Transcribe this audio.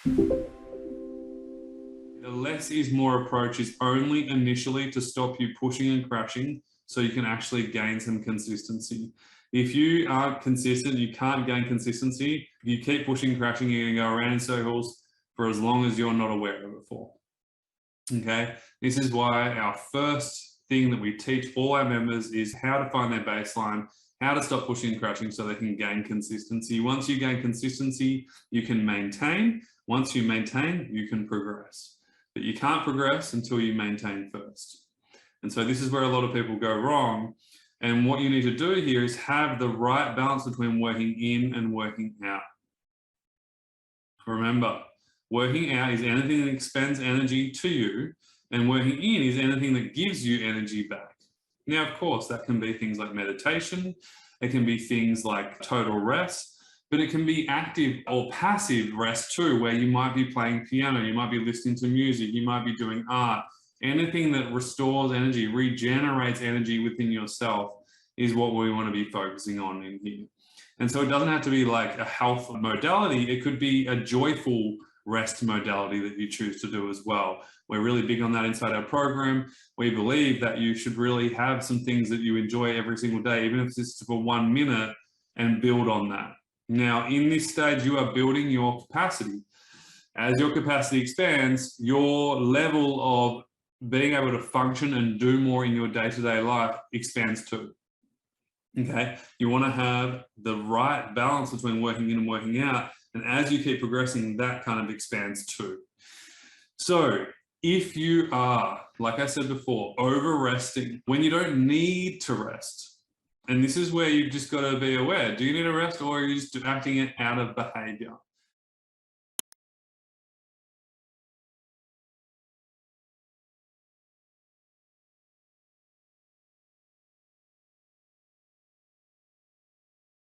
The less is more approach is only initially to stop you pushing and crashing so you can actually gain some consistency. If you aren't consistent, you can't gain consistency. If you keep pushing and crashing, you're gonna go around in circles for as long as you're not aware of it for. Okay, this is why our first thing that we teach all our members is how to find their baseline, how to stop pushing and crashing so they can gain consistency. Once you gain consistency, you can maintain. Once you maintain, you can progress. But you can't progress until you maintain first. And so this is where a lot of people go wrong. And what you need to do here is have the right balance between working in and working out. Remember, working out is anything that expends energy to you, and working in is anything that gives you energy back. Now, of course, that can be things like meditation. It can be things like total rest. But it can be active or passive rest too, where you might be playing piano, you might be listening to music, you might be doing art. Anything that restores energy, regenerates energy within yourself is what we want to be focusing on in here. And so it doesn't have to be like a health modality. It could be a joyful rest modality that you choose to do as well. We're really big on that inside our program. We believe that you should really have some things that you enjoy every single day, even if it's just for 1 minute, and build on that. Now, in this stage, you are building your capacity. As your capacity expands, your level of being able to function and do more in your day-to-day life expands too. Okay, you want to have the right balance between working in and working out. And as you keep progressing, that kind of expands too. So if you are, like I said before, over resting when you don't need to rest, and this is where you've just got to be aware, do you need a rest or are you just acting it out of behavior?